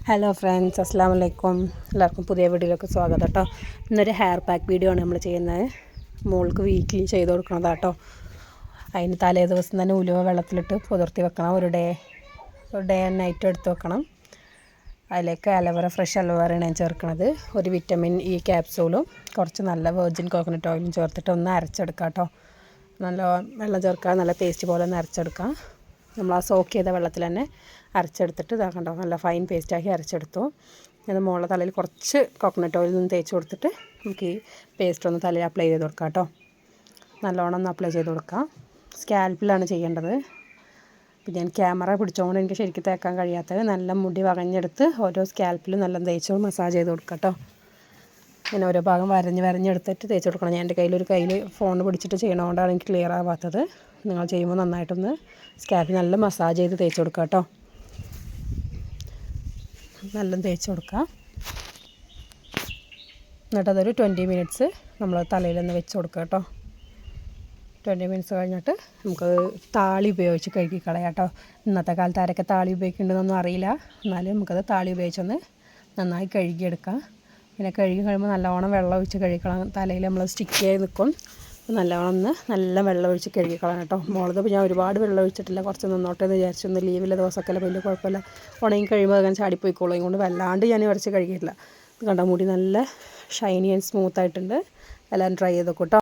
Hello friends, അസ്സാം വലൈക്കും. എല്ലാവർക്കും പുതിയ വീഡിയോയിലേക്ക് സ്വാഗതം കേട്ടോ. ഇന്നൊരു ഹെയർ പാക്ക് വീഡിയോ ആണ് നമ്മൾ ചെയ്യുന്നത്. മോൾക്ക് വീക്കിലി ചെയ്ത് കൊടുക്കണതാണ് കേട്ടോ. അതിന് തലേ ദിവസം തന്നെ ഉലുവ വെള്ളത്തിലിട്ട് പുതിർത്തി വെക്കണം. ഒരു ഡേ ആൻഡ് നൈറ്റ് എടുത്ത് വെക്കണം. അതിലേക്ക് അലോവേറ, ഫ്രഷ് അലോവേറയാണ് ഞാൻ ചേർക്കുന്നത്. ഒരു വിറ്റമിൻ ഇ ക്യാപ്സൂളും കുറച്ച് നല്ല വെർജിൻ കോക്കനട്ട് ഓയിലും ചേർത്തിട്ട് ഒന്ന് അരച്ചെടുക്കാം കേട്ടോ. നല്ല വെള്ളം ചേർക്കാതെ നല്ല പേസ്റ്റ് പോലെ ഒന്ന് അരച്ചെടുക്കാം. നമ്മൾ ആ സോക്ക് ചെയ്ത വെള്ളത്തിൽ തന്നെ അരച്ചെടുത്തിട്ട് ഇതാക്കണ്ടോ, നല്ല ഫൈൻ പേസ്റ്റാക്കി അരച്ചെടുത്തു. അത് മുകളിലെ തലയിൽ കുറച്ച് കോക്കനട്ട് ഓയിൽ നിന്ന് തേച്ച് കൊടുത്തിട്ട് നമുക്ക് ഈ പേസ്റ്റ് ഒന്ന് തലയിൽ അപ്ലൈ ചെയ്ത് കൊടുക്കാം കേട്ടോ. നല്ലോണം ഒന്ന് അപ്ലൈ ചെയ്ത് കൊടുക്കാം. സ്കാൽപ്പിലാണ് ചെയ്യേണ്ടത്. പിന്നെ ഞാൻ ക്യാമറ പിടിച്ചുകൊണ്ട് എനിക്ക് ശരിക്കും തേക്കാൻ കഴിയാത്തത്, നല്ല മുടി വകഞ്ഞെടുത്ത് ഓരോ സ്കാൽപ്പിലും നല്ല തേച്ച് മസാജ് ചെയ്ത് കൊടുക്കാം കേട്ടോ. ഇങ്ങനെ ഓരോ ഭാഗം വരഞ്ഞെടുത്തിട്ട് തേച്ച് കൊടുക്കണം. ഞാൻ എൻ്റെ കയ്യിൽ ഫോൺ പിടിച്ചിട്ട് ചെയ്യണതുകൊണ്ടാണ് എനിക്ക് ക്ലിയർ ആവാത്തത്. നിങ്ങൾ ചെയ്യുമ്പോൾ നന്നായിട്ടൊന്ന് സ്കാൽപ്പിൽ നല്ല മസാജ് ചെയ്ത് തേച്ച് കൊടുക്കുക കേട്ടോ. നല്ല തേച്ച് കൊടുക്കുക. എന്നിട്ടതൊരു 20 മിനിറ്റ്സ് നമ്മൾ തലയിലൊന്ന് വെച്ച് കൊടുക്കുക കേട്ടോ. 20 മിനിറ്റ്സ് കഴിഞ്ഞിട്ട് നമുക്ക് താളി ഉപയോഗിച്ച് കഴുകി കളയാം കേട്ടോ. ഇന്നത്തെ കാലത്ത് ആരൊക്കെ താളി ഉപയോഗിക്കേണ്ടതെന്നൊന്നും അറിയില്ല. എന്നാലും നമുക്കത് താളി ഉപയോഗിച്ചൊന്ന് നന്നായി കഴുകിയെടുക്കാം. പിന്നെ കഴുകി കഴിയുമ്പോൾ നല്ലവണ്ണം വെള്ളം ഒഴിച്ച് കഴുകിക്കളാം. തലയിൽ നമ്മൾ സ്റ്റിക്ക് ചെയ്ത് നിൽക്കും. നല്ലവണ്ണം നല്ല വെള്ളം ഒഴിച്ച് കഴുകിക്കളാം കേട്ടോ. മുളക് ഞാൻ ഒരുപാട് വെള്ളം ഒഴിച്ചിട്ടില്ല, കുറച്ച് നിന്നോട്ടെ എന്ന് വിചാരിച്ചു. ഒന്ന് ലീവിലെ ദിവസമൊക്കെ വലിയ കുഴപ്പമില്ല. ഉണങ്ങി കഴിയുമ്പോൾ അങ്ങനെ ചാടിപ്പോയിക്കോളും. അതുകൊണ്ട് വല്ലാണ്ട് ഞാൻ ഉരച്ച് കഴുകിയിട്ടില്ല. കണ്ട മുടി നല്ല ഷൈനി ആൻഡ് സ്മൂത്ത് ആയിട്ടുണ്ട്. എല്ലാവരും ട്രൈ ചെയ്ത് നോക്കൂ കേട്ടോ.